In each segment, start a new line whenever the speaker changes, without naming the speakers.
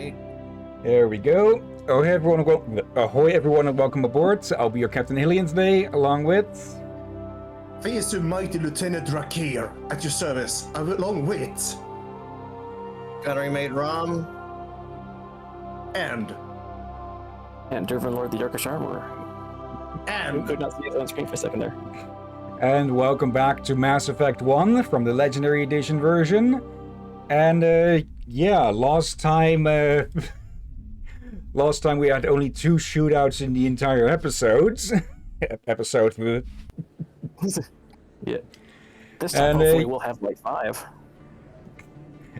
Right.
There we go. Ahoy, everyone, and welcome aboard. I'll be your Captain Hillian today, along with...
Fierce to mighty Lieutenant Drakir, at your service, along with...
Gunnery Mate Rom.
And...
Dervin Lord the Yorkish Armorer.
And...
Could not see it on screen for a second there.
And welcome back to Mass Effect 1 from the Legendary Edition version. And, yeah, last time we had only 2 shootouts in the entire episodes.
Yeah. This time,
And,
hopefully, we'll have like 5.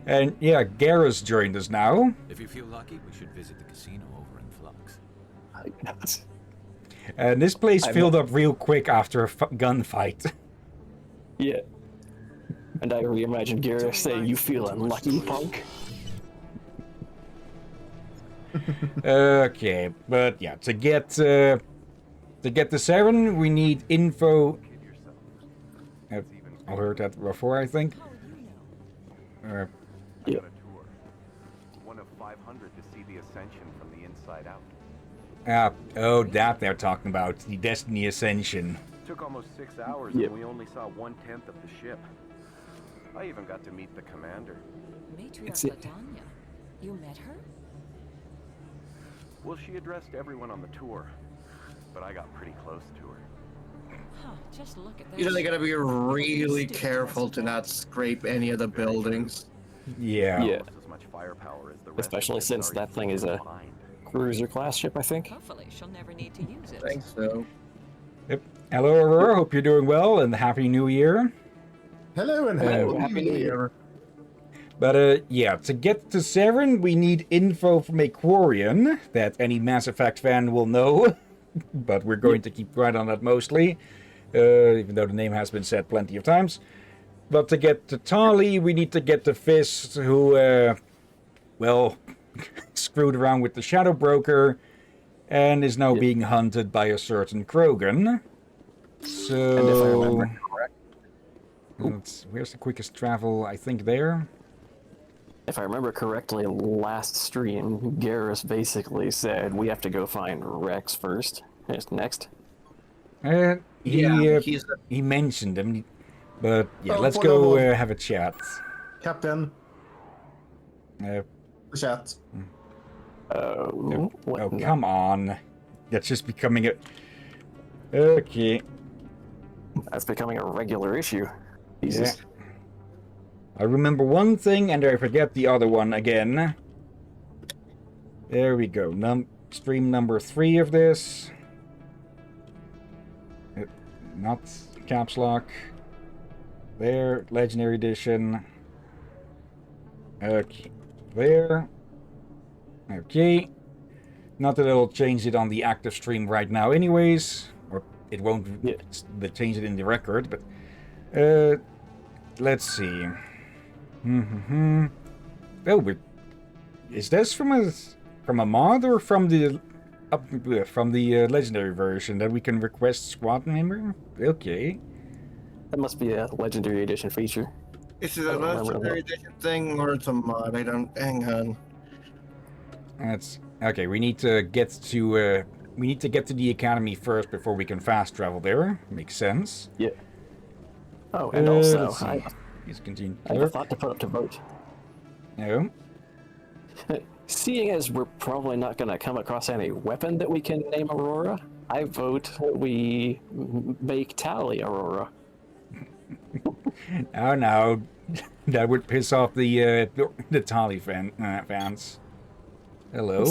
And, yeah, Garrus joined us now.
If you feel lucky, we should visit the casino over in Flux.
And this place filled up real quick after a gunfight.
Yeah. And I reimagine Garrus saying, "You feel unlucky, punk?"
Okay, but yeah, to get the 7, we need info. I heard that before, I think.
Yeah.
One of 500 to see the Ascension from the inside out.
Oh, that they're talking about, the Destiny Ascension.
Took almost 6 hours
Yep.
and we only saw 1/10 of the ship. I even got to meet the commander.
It's
Matriarch
it.
Latanya. You met her?
Well, she addressed everyone on the tour, but I got pretty close to her.
Huh, just look at that.
You really gotta be really
Stupid
careful to not scrape any of the buildings.
Yeah.
Yeah.
Almost as much firepower as the rest
Especially
of
since
Centauri's
that thing is a
combined.
cruiser class ship, I think.
Hopefully she'll never need to use it.
I think so.
Yep. Hello, Aurora. Hope you're doing well, and Happy New Year.
Hello and
Happy New Year.
But, yeah, to get to 7, we need info from a Quarian that any Mass Effect fan will know. But we're going to keep quiet on that mostly, even though the name has been said plenty of times. But to get to Tali, we need to get to Fist, who, well, screwed around with the Shadow Broker and is now being hunted by a certain Krogan. So...
And if I remember correct,
where's the quickest travel? I think there.
if I remember correctly, last stream, Garrus basically said we have to go find Rex first. Next.
He mentioned him, but yeah, let's go have a chat.
Captain, chat.
Oh,
Oh, come on. That's just becoming a... Okay.
That's becoming a regular issue. Jesus.
Yeah. I remember one thing and I forget the other one again. There we go. Stream number 3 of this. Not caps lock. There, Legendary Edition. Okay. There. Okay. Not that it'll change it on the active stream right now anyways. Or it won't change it in the record, but... let's see. Oh, but... Is this from a mod or from the... from the legendary version that we can request squad member? Okay.
That must be a Legendary Edition feature.
Is it a legendary edition thing or it's a mod? I don't. Hang on.
That's okay. We need to get to the academy first before we can fast travel there. Makes sense.
Yeah. Oh, and also,
let's see. Please continue.
I have a thought to put up to vote.
No.
Seeing as we're probably not going to come across any weapon that we can name Aurora, I vote we make Tali Aurora.
Oh no, that would piss off the Tali fans. Hello.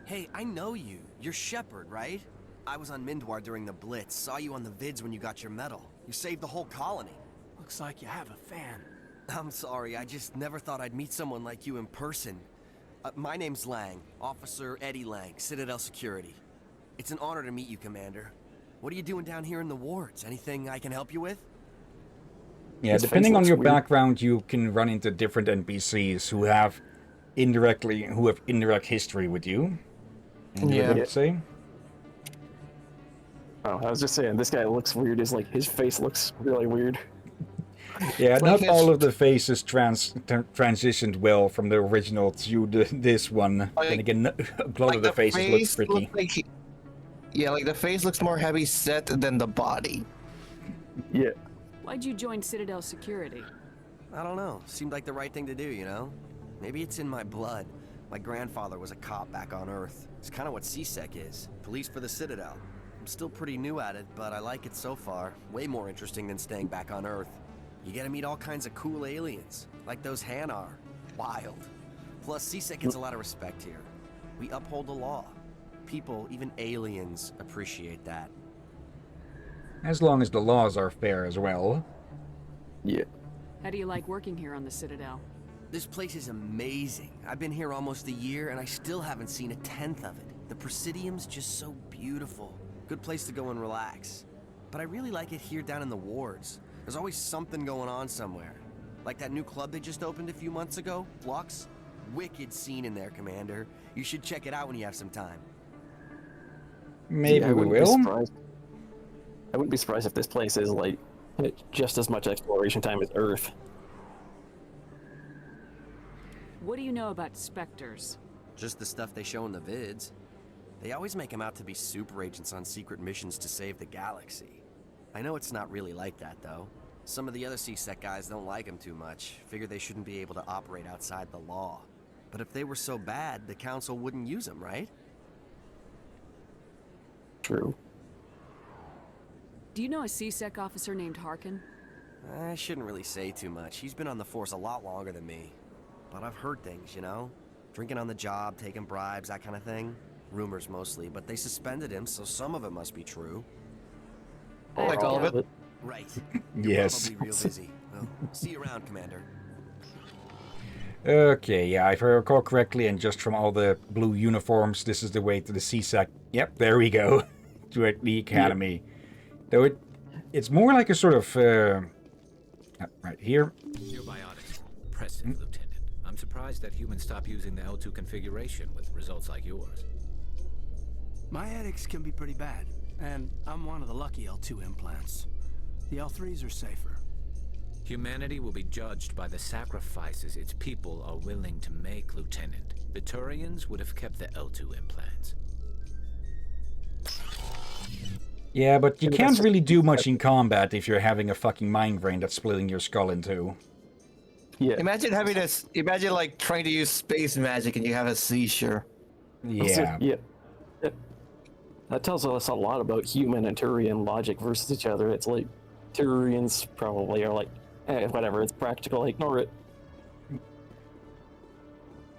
Hey, I know you. You're Shepard, right? I was on Mindwar during the Blitz. Saw you on the vids when you got your medal. You saved the whole colony.
Looks like you have a fan.
I'm sorry, I just never thought I'd meet someone like you in person. My name's Lang, Officer Eddie Lang, Citadel Security. It's an honor to meet you, Commander. What are you doing down here in the wards? Anything I can help you with?
Yeah,
His
depending
face
on
looks
your
weird.
background, you can run into different NPCs who have indirect history with you.
Yeah.
I would say.
Oh, I was just saying, this guy looks weird. His face looks really weird.
Yeah,
Like
not all
it's-
of the faces transitioned well from the original to this one.
Like-
Then again, a lot of the faces
face
look pretty.
looks like yeah, like the face looks more heavy set than the body.
Yeah.
Why'd you join Citadel Security?
I don't know. Seemed like the right thing to do, you know? Maybe it's in my blood. My grandfather was a cop back on Earth. It's kind of what CSEC is. Police for the Citadel. I'm still pretty new at it, but I like it so far. Way more interesting than staying back on Earth. You get to meet all kinds of cool aliens, like those Hanar. Wild. Plus, CSEC gets a lot of respect here. We uphold the law. People, even aliens, appreciate that.
As long as the laws are fair as well.
Yeah.
How do you like working here on the Citadel?
This place is amazing. I've been here almost a year, and I still haven't seen a tenth of it. The Presidium's just so beautiful. Good place to go and relax. But I really like it here down in the wards. There's always something going on somewhere. Like that new club they just opened a few months ago, Flux. Wicked scene in there, Commander. You should check it out when you have some time.
Maybe
Yeah, I
we
wouldn't be
will.
surprised. I wouldn't be surprised if this place is like just as much exploration time as Earth.
What do you know about Spectres?
Just the stuff they show in the vids. They always make them out to be super agents on secret missions to save the galaxy. I know it's not really like that, though. Some of the other CSEC guys don't like them too much, figure they shouldn't be able to operate outside the law. But if they were so bad, the Council wouldn't use them, right?
True.
Do you know a CSEC officer named Harkin?
I shouldn't really say too much. He's been on the force a lot longer than me. But I've heard things, you know? Drinking on the job, taking bribes, that kind of thing. Rumors mostly, but they suspended him, so some of it must be true.
Like all of it.
Right.
Yes.
Probably real busy. Well, see you around, Commander.
Okay, yeah, if I recall correctly, and just from all the blue uniforms, this is the way to the CSAC. Yep, there we go. To the academy. Though it's more like a sort of... right here.
Your biotics. Impressive, Lieutenant. I'm surprised that humans stop using the L2 configuration with results like yours.
My ethics can be pretty bad, and I'm one of the lucky L2 implants. The L3s are safer.
Humanity will be judged by the sacrifices its people are willing to make, Lieutenant. The Turians would have kept the L2 implants.
Yeah, but you can't really do much in combat if you're having a fucking mind brain that's splitting your skull in two.
Yeah.
Imagine having this. Imagine like trying to use space magic and you have a seizure.
Yeah.
Yeah. That tells us a lot about human and Turian logic versus each other. It's like Turians probably are like, whatever, it's practical, ignore it.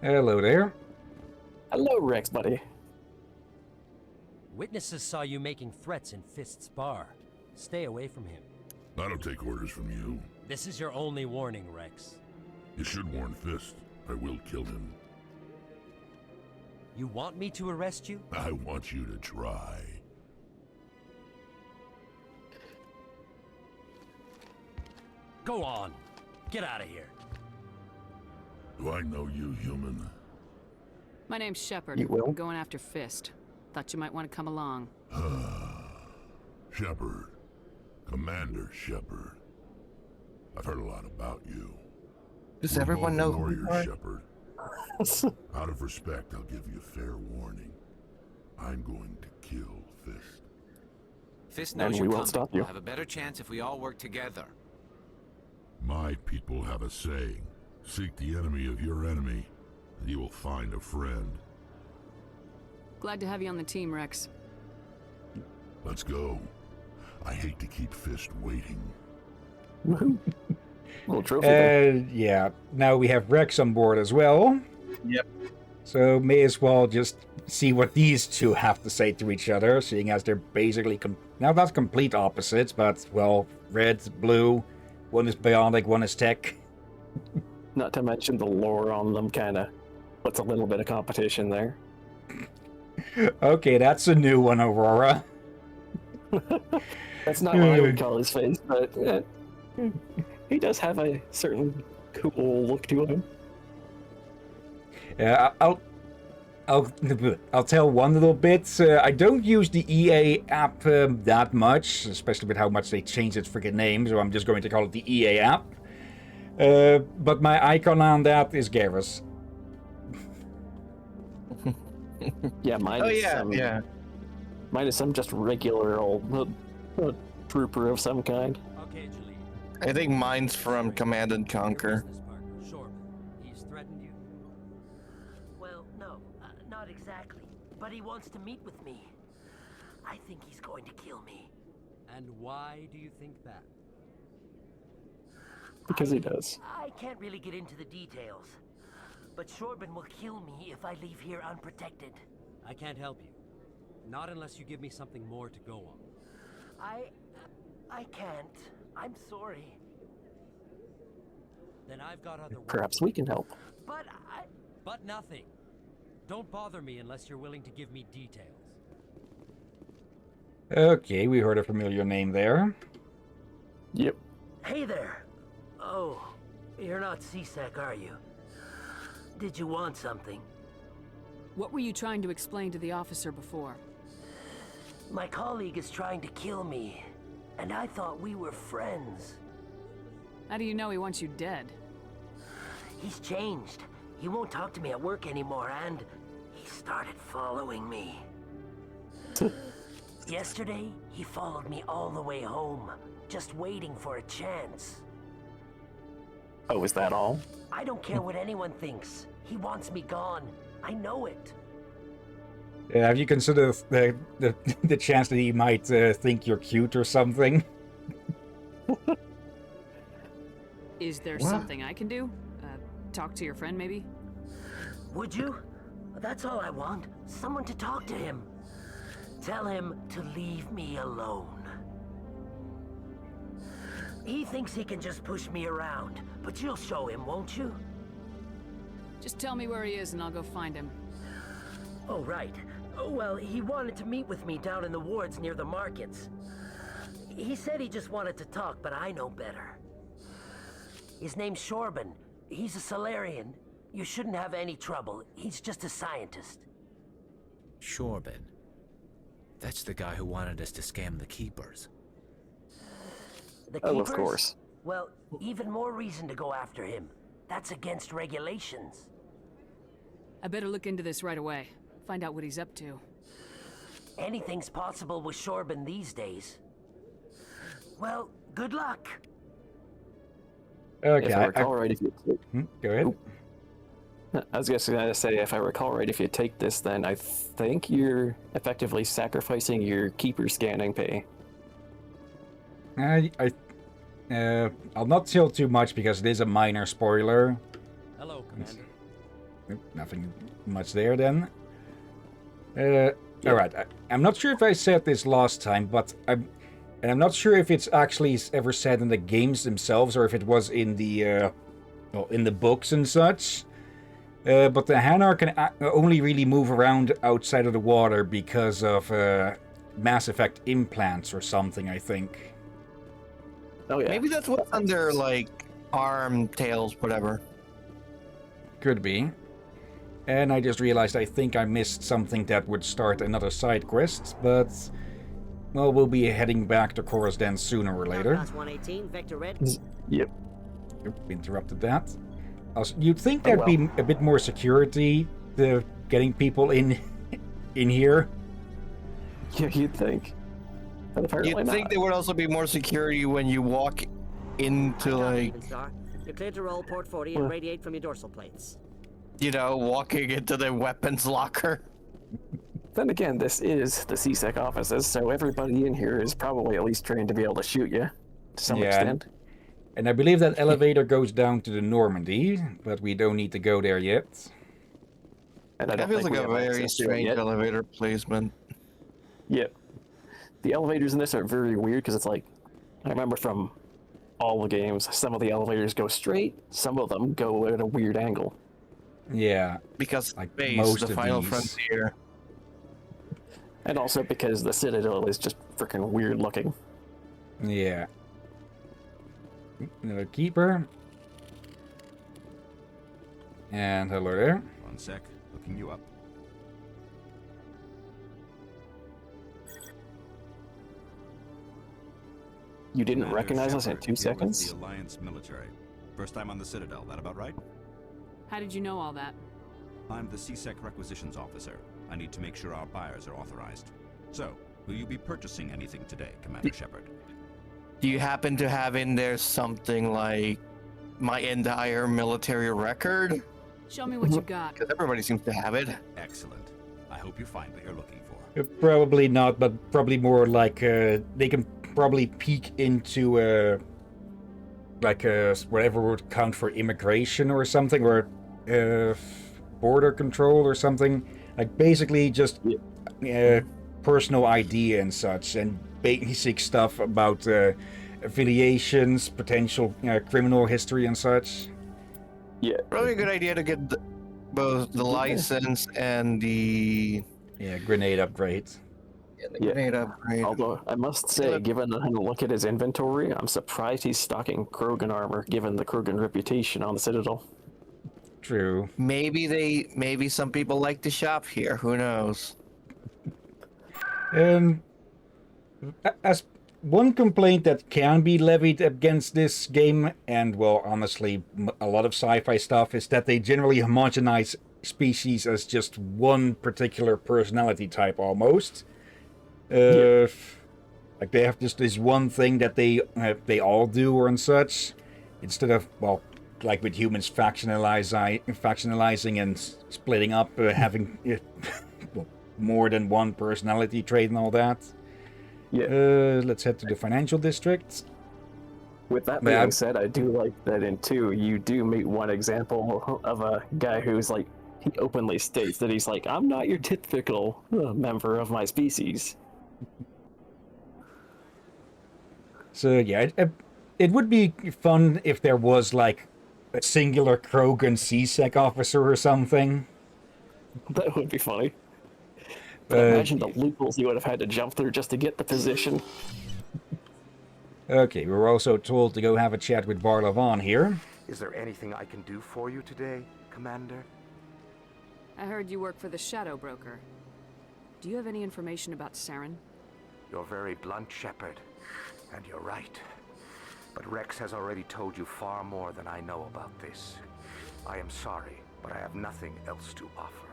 Hello there.
Hello, Rex, buddy.
Witnesses saw you making threats in Fist's bar. Stay away from him.
I don't take orders from you.
This is your only warning, Rex.
You should warn Fist. I will kill him.
You want me to arrest you?
I want you to try.
Go on. Get out of here.
Do I know you, human?
My name's Shepard.
You will?
I'm going after Fist. Thought you might want to come along.
Shepard. Commander Shepard. I've heard a lot about you.
Does
We're
everyone
both
know who we
warriors,
are?
Shepard. Out of respect, I'll give you fair warning. I'm going to kill Fist.
Fist
And
knows
we
you're
won't
coming.
stop you.
We'll have a better chance if we all work together.
My people have a saying. Seek the enemy of your enemy, and you will find a friend.
Glad to have you on the team, Rex.
Let's go. I hate to keep Fist waiting.
Woohoo. Little trophy there.
Yeah, now we have Rex on board as well.
Yep.
So may as well just see what these two have to say to each other, seeing as they're basically, now not complete opposites, but, well, red, blue, one is bionic, one is tech.
Not to mention the lore on them kind of puts a little bit of competition there.
Okay, that's a new one, Aurora.
That's not what I would call his face, but he does have a certain cool look to him.
Yeah, I'll tell one little bit. I don't use the EA app that much, especially with how much they changed its freaking name, so I'm just going to call it the EA app. But my icon on that is Garrus.
Yeah, mine
Oh
is
yeah.
Mine is some just regular old trooper of some kind.
Okay, Jaleel.
I think mine's from Command and Conquer.
Business partner, Shorman. He's threatened you.
Well, no, not exactly. But he wants to meet with me. I think he's going to kill me.
And why do you think that?
Because he does.
I can't really get into the details. But Shorban will kill me if I leave here unprotected.
I can't help you. Not unless you give me something more to go on.
I can't. I'm sorry.
Then I've got other work.
Perhaps we can help.
But nothing. Don't bother me unless you're willing to give me details.
Okay, we heard a familiar name there.
Yep.
Hey there. Oh, you're not C-Sec, are you? Did you want something?
What were you trying to explain to the officer before?
My colleague is trying to kill me, and I thought we were friends.
How do you know he wants you dead?
He's changed. He won't talk to me at work anymore, and he started following me. Yesterday, he followed me all the way home, just waiting for a chance.
Oh, is that all?
I don't care what anyone thinks. He wants me gone. I know it.
Have you considered the chance that he might think you're cute or something?
Is there something I can do? Talk to your friend, maybe?
Would you? That's all I want. Someone to talk to him. Tell him to leave me alone. He thinks he can just push me around, but you'll show him, won't you?
Just tell me where he is and I'll go find him.
Oh, right. Oh, well, he wanted to meet with me down in the wards near the markets. He said he just wanted to talk, but I know better. His name's Shorban. He's a Solarian. You shouldn't have any trouble. He's just a scientist.
Shorban. That's the guy who wanted us to scam the Keepers.
The
Oh,
Keepers?
of course.
Well, even more reason to go after him. That's against regulations.
I better look into this right away. Find out what he's up to.
Anything's possible with Shorban these days. Well, good luck.
Okay,
If I recall right, if you
go ahead.
I was just gonna say, if I recall right, if you take this, then I think you're effectively sacrificing your keeper scanning pay.
I'll not tell too much because it is a minor spoiler.
Hello, Commander.
Nothing much there then. Alright, I'm not sure if I said this last time, but I'm not sure if it's actually ever said in the games themselves or if it was in the books and such. But the Hanar can only really move around outside of the water because of Mass Effect implants or something, I think.
Oh yeah.
Maybe that's what's under, like, arm, tails, whatever.
Could be. And I just realized I think I missed something that would start another side quest, but... Well, we'll be heading back to Chorus Den sooner or later.
118, Vector Red.
Yep.
Oop, interrupted that. Also, you'd think there'd be a bit more security to getting people in here.
Yeah, you'd think. But apparently
You'd think there would also be more security when you walk into, like...
You're clear to roll port 40 and radiate from your dorsal plates.
You know, walking into the weapons locker.
Then again, this is the C-Sec offices, so everybody in here is probably at least trained to be able to shoot you, to some extent.
And I believe that elevator goes down to the Normandy, but we don't need to go there yet.
And I
That
don't
feels
think
like
we
a
have
very
access to it
strange
yet.
elevator placement.
Yep. The elevators in this are very weird because it's like, I remember from all the games, some of the elevators go straight, some of them go at a weird angle.
Yeah.
Because
like
space,
most
the
of
final
these.
frontier.
And also because the Citadel is just freaking weird looking.
Yeah. Another keeper. And hello there.
One sec, looking you up.
You didn't
Commander
recognize us in
Shepard,
2
here with
seconds?
The Alliance military. First time on the Citadel, that about right?
How did you know all that?
I'm the CSEC requisitions officer. I need to make sure our buyers are authorized. So, will you be purchasing anything today, Commander Shepard?
Do you happen to have in there something like my entire military record?
Show me what you got.
Because everybody seems to have it.
Excellent. I hope you find what you're looking for.
Probably not, but probably more like they can probably peek into whatever would count for immigration or something, or border control or something. Like basically just personal ID and such, and basic stuff about affiliations, potential criminal history and such.
Yeah.
Probably a good idea to get both the license and the
grenade upgrade.
Grenade upgrade.
Although I must say, given a look at his inventory, I'm surprised he's stocking Krogan armor, given the Krogan reputation on the Citadel.
True.
Maybe some people like to shop here. Who knows?
As one complaint that can be levied against this game, and well, honestly, a lot of sci-fi stuff, is that they generally homogenize species as just one particular personality type almost. Like they have just this one thing that they all do or and such, instead of, well, like with humans factionalizing and splitting up, having well, more than one personality trait and all that.
Yeah.
Let's head to the financial district.
With that being said, I do like that in 2, you do meet one example of a guy who's like, he openly states that he's like, I'm not your typical member of my species.
So yeah, it would be fun if there was like a singular Krogan CSEC officer or something.
That would be funny. But imagine the loopholes you would have had to jump through just to get the position.
Okay, we're also told to go have a chat with Barlavon here.
Is there anything I can do for you today, Commander?
I heard you work for the Shadow Broker. Do you have any information about Saren?
You're very blunt, Shepard. And you're right. But Rex has already told you far more than I know about this. I am sorry, but I have nothing else to offer.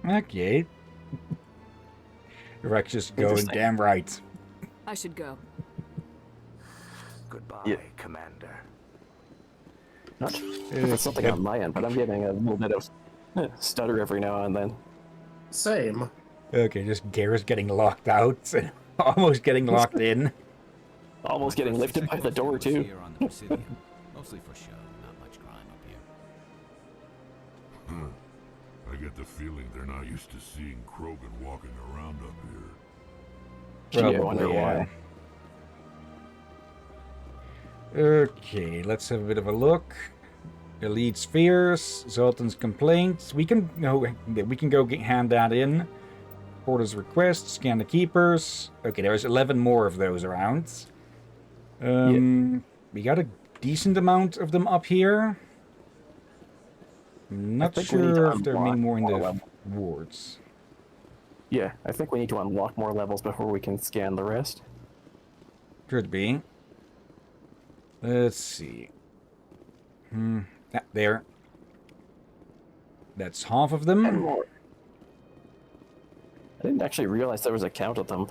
Okay. Rex is going damn right.
I should go.
Goodbye, Commander.
It's something on my end, but I'm getting a little bit of stutter every now and then.
Same.
Okay, just Garrus getting locked out, almost getting locked in.
Almost getting lifted by the door too.
Here on the Presidium. Mostly for show, not much crime up here.
I get the feeling they're not used to seeing Krogan walking around up here.
Probably,
I wonder why.
Okay, let's have a bit of a look. Elite spheres, Zoltan's complaints. We can go hand that in. Porter's request, scan the keepers. Okay, there's 11 more of those around. We got a decent amount of them up here. I'm not sure if there are many more in the wards.
Yeah, I think we need to unlock more levels before we can scan the rest.
Could be. Let's see. There. That's half of them.
And more. I didn't actually realize there was a count of them.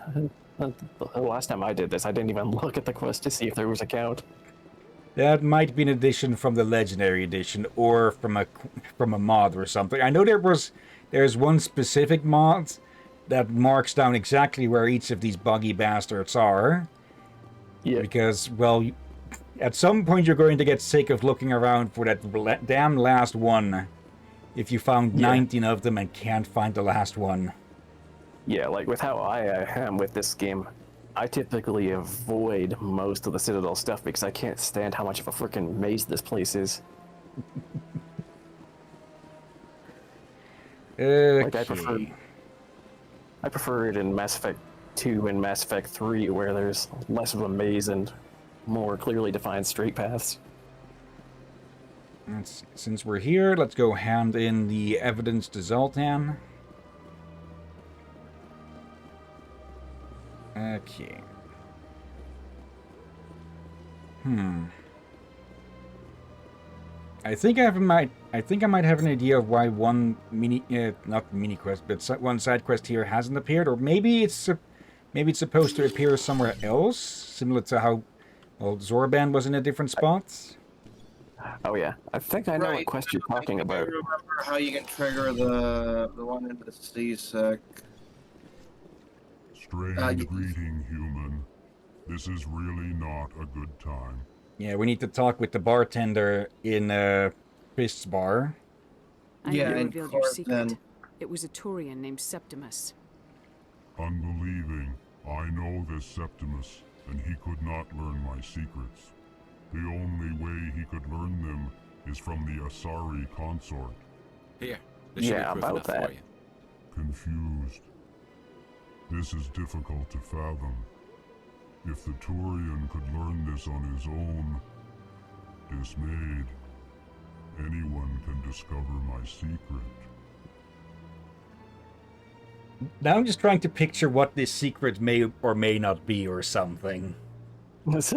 The last time I did this, I didn't even look at the quest to see if there was a count.
That might be an addition from the Legendary Edition, or from a mod or something. I know there's one specific mod that marks down exactly where each of these buggy bastards are.
Yeah.
Because, well, at some point you're going to get sick of looking around for that damn last one. If you found 19 of them and can't find the last one.
Yeah, like with how I am with this game, I typically avoid most of the Citadel stuff because I can't stand how much of a freaking maze this place is.
Okay.
Like I prefer it in Mass Effect 2 and Mass Effect 3 where there's less of a maze and more clearly defined straight paths.
Since we're here, let's go hand in the evidence to Zoltan. Okay. I think I might have an idea of why one not mini quest, but one side quest here hasn't appeared, or maybe it's supposed to appear somewhere else, similar to how, well, Zorban was in a different spot.
Oh yeah, I think I know what quest you're talking about.
I remember how you can trigger the one in the CSEC.
Strange greeting, human. This is really not a good time.
Yeah, we need to talk with the bartender in Fist's bar.
I know you revealed your secret. It was a Turian named Septimus.
Unbelieving. I know this Septimus, and he could not learn my secrets. The only way he could learn them is from the Asari consort.
Here, this should be proof enough for you.
Confused. This is difficult to fathom. If the Turian could learn this on his own, dismayed, anyone can discover my secret.
Now I'm just trying to picture what this secret may or may not be or something.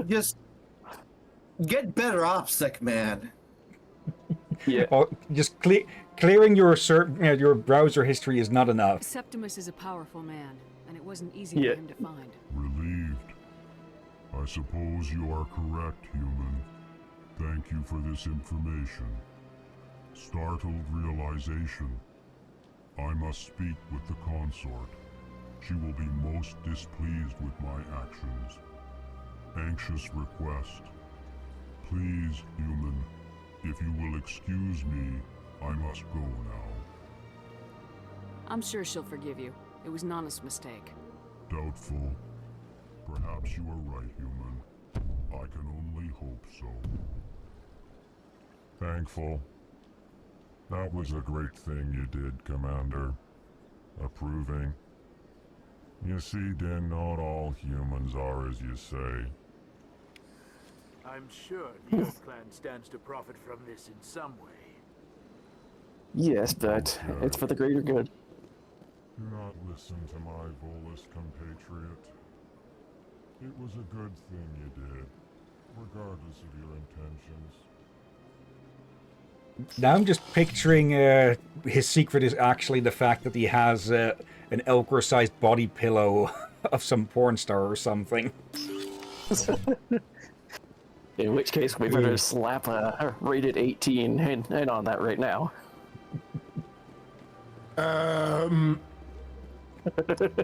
Just get better OPSEC, man.
Yeah.
Just clearing your browser history is not enough.
Septimus is a powerful man, and it wasn't easy for him to find.
Relieved. I suppose you are correct, human. Thank you for this information. Startled realization. I must speak with the consort. She will be most displeased with my actions. Anxious request. Please, human, if you will excuse me, I must go now.
I'm sure she'll forgive you. It was an honest mistake.
Doubtful. Perhaps you are right, human. I can only hope so. Thankful. That was a great thing you did, Commander. Approving. You see, Din, not all humans are as you say.
I'm sure the Earth Clan stands to profit from this in some way.
Yes, but it's for the greater good.
Do not listen to my Volus compatriot. It was a good thing you did, regardless of your intentions.
Now I'm just picturing his secret is actually the fact that he has an Elcor-sized body pillow of some porn star or something.
In which case, we better slap a rated 18 in on that right now.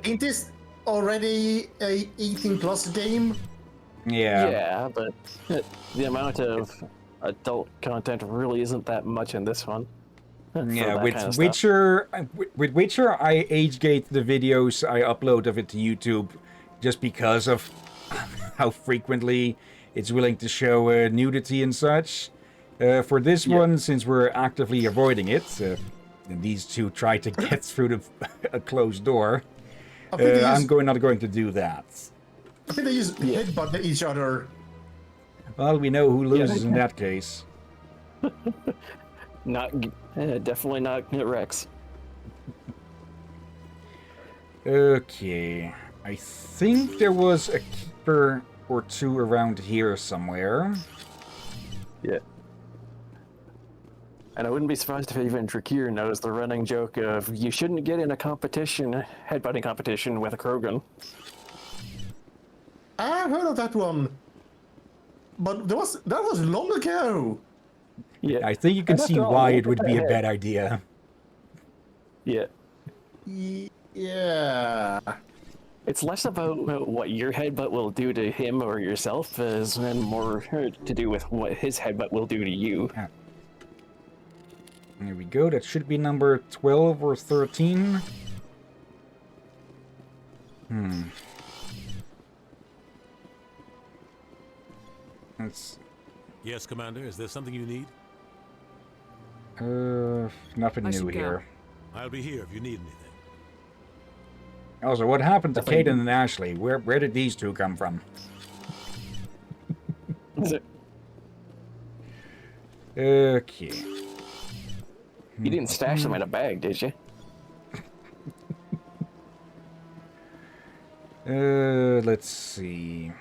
Ain't this already a 18+ game?
Yeah.
Yeah, but the amount of adult content really isn't that much in this one.
Yeah, with Witcher, I age gate the videos I upload of it to YouTube, just because of how frequently it's willing to show nudity and such. For this one, since we're actively avoiding it, and these two try to get through a closed door, I'm not going to do that.
I think they use headbutt each other.
Well, we know who loses in that case.
Definitely not Rex.
Okay, I think there was a keeper or two around here somewhere.
Yeah. And I wouldn't be surprised if even Drakir knows the running joke of you shouldn't get in a headbutting competition with a Krogan.
I've heard of that one. But that was long ago.
Yeah, I think you can see why it would be a bad idea.
Yeah.
Yeah.
It's less about what your headbutt will do to him or yourself, and more to do with what his headbutt will do to you.
There we go. That should be number 12 or 13.
Yes, Commander. Is there something you need?
Nothing new here.
I'll be here if you need anything.
Also, what happened to Caden and Ashley? Where did these two come from? Okay.
You didn't stash them in a bag, did you?
Let's see.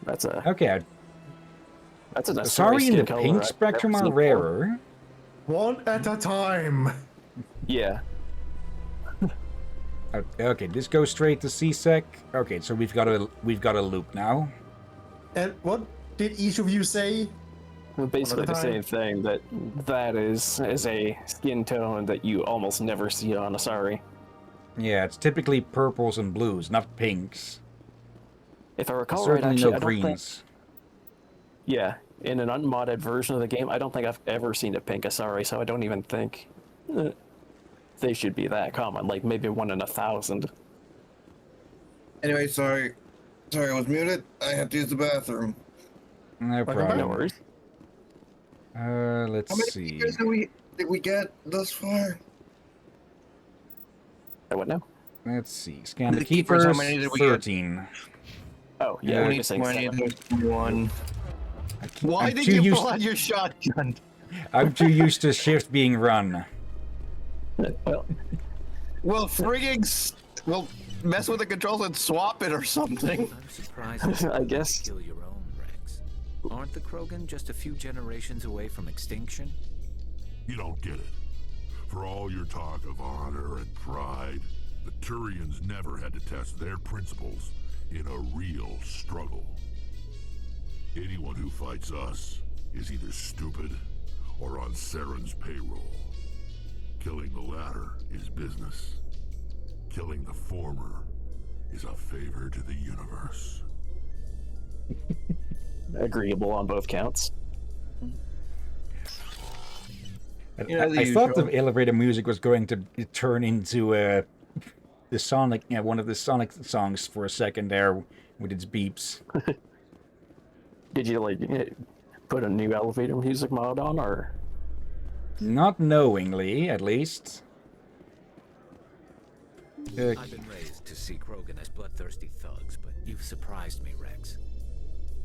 That's a
okay.
That's an
Asari in the pink spectrum are rarer.
One at a time.
Yeah.
Okay, this goes straight to CSEC. Okay, so we've got a loop now.
And what did each of you say?
Basically the same thing. That is a skin tone that you almost never see on Asari.
Yeah, it's typically purples and blues, not pinks.
If I recall right,
certainly
actually,
no
I don't think.
greens.
Yeah, in an unmodded version of the game, I don't think I've ever seen a pink Asari, so I don't even think they should be that common. Like maybe 1 in 1,000.
Anyway, sorry, I was muted. I had to use the bathroom.
No problem.
No worries.
Let's
How many
see.
figures did we get thus far?
I what now?
Let's see. Scan the
The keepers,
keepers.
how many did we get?
13.
Oh yeah, we're just saying
21. Why
I'm
did
too
you
used-
pull out your shotgun?
I'm too used to shift being run.
Well, well, mess with the controls and swap it or something.
I'm surprised
I guess.
Kill your own, Rex. Aren't the Krogan just a few generations away from extinction?
You don't get it. For all your talk of honor and pride, the Turians never had to test their principles in a real struggle. Anyone who fights us is either stupid or on Saren's payroll. Killing the latter is business. Killing the former is a favor to the universe.
Agreeable on both counts.
I thought the elevator music was going to turn into the Sonic, one of the Sonic songs for a second there with its beeps.
Did you like put a new elevator music mod on, or?
Not knowingly, at least.
I've been raised to see Krogan as bloodthirsty thugs, but you've surprised me, Rex.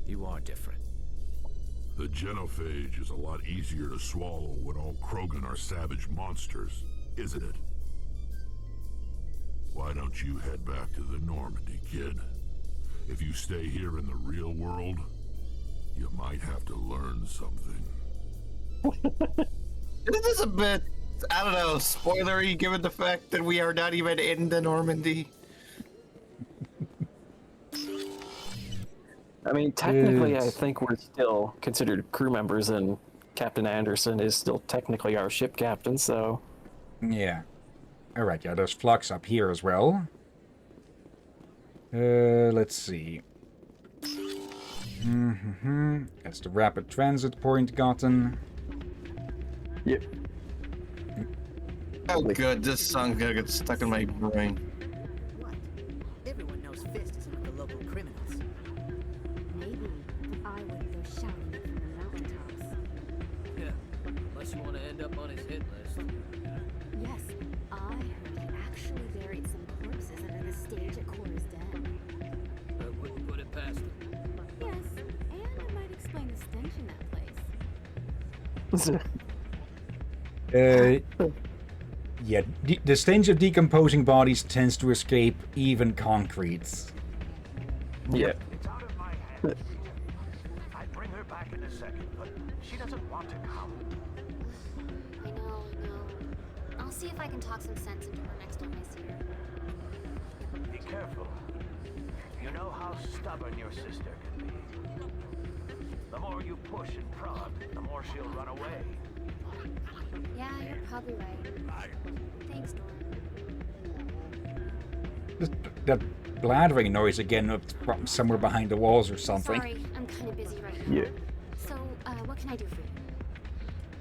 You are different.
The genophage is a lot easier to swallow when all Krogan are savage monsters, isn't it? Why don't you head back to the Normandy, kid? If you stay here in the real world, you might have to learn something.
Isn't this a bit, I don't know, spoilery given the fact that we are not even in the Normandy?
I mean, technically, I think we're still considered crew members, and Captain Anderson is still technically our ship captain, so...
Yeah. Alright, yeah, there's flux up here as well. Let's see. That's the rapid transit point gotten.
Yep.
Oh good, this song's gonna get stuck in my brain.
What? Everyone knows Fist isn't with the local criminals.
Maybe if I would go shouting it from the mountaintops.
Yeah, unless you want to end up on his hit list.
Yes, I heard he actually buried some corpses under the stage at Cora's Den.
I wouldn't put it past him.
Yes, and it might explain the stench in that place.
Yeah, the stench of decomposing bodies tends to escape even concrete.
Yeah.
It's out of my hands. I'd bring her back in a second, but she doesn't want to come.
I know. I'll see if I can talk some sense into her next time I see her.
Be careful. You know how stubborn your sister can be. The more you push and prod, the more she'll run away.
Yeah, you're probably right. Thanks, Dora.
That blathering noise again from somewhere behind the walls or something.
Sorry, I'm kind of busy right now.
Yeah.
So, what can I do for you?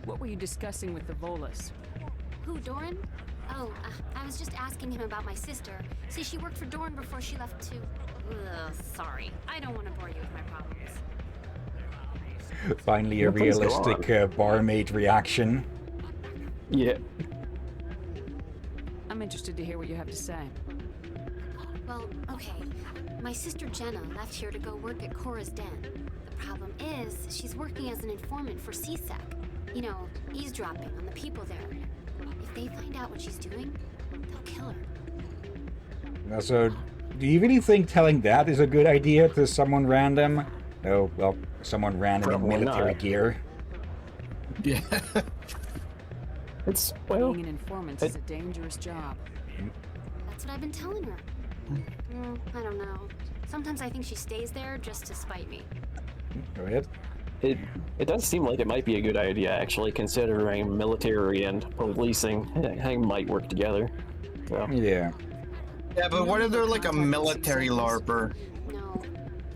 What were you discussing with the Volus?
Who, Doran? Oh, I was just asking him about my sister. See, she worked for Doran before she left to... sorry. I don't want to bore you with my problems.
Finally a realistic barmaid reaction.
Yeah.
I'm interested to hear what you have to say.
Well, okay. My sister Jenna left here to go work at Cora's Den. The problem is, she's working as an informant for CSEC. You know, eavesdropping on the people there. If they find out what she's doing, they'll kill her.
Now, so, do you really think telling that is a good idea to someone random? Oh, well, someone ran in
Probably
military
not.
gear.
Yeah.
It's, well...
Being an informant is a dangerous job.
That's what I've been telling her. I don't know. Sometimes I think she stays there just to spite me.
Go ahead.
It does seem like it might be a good idea, actually, considering military and policing might work together. So.
Yeah.
Yeah, but what if they're like a military LARPer?
No,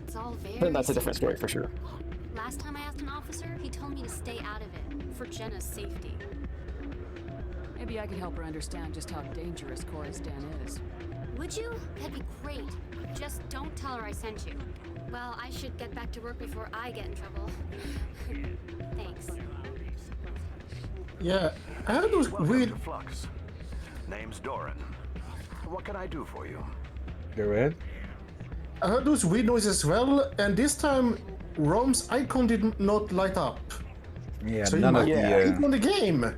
it's all very
Then that's a different story for sure.
Last time I asked an officer, he told me to stay out of it, for Jenna's safety.
Maybe I could help her understand just how dangerous Cora's Den is.
Would you? That'd be great. Just don't tell her I sent you. Well, I should get back to work before I get in trouble. Thanks.
Yeah, I heard those weird...
to Flux. Name's Doran. What can I do for you?
Go ahead.
I heard those weird noises as well, and this time Rom's icon did not light up.
Yeah,
so
none of the
on the game.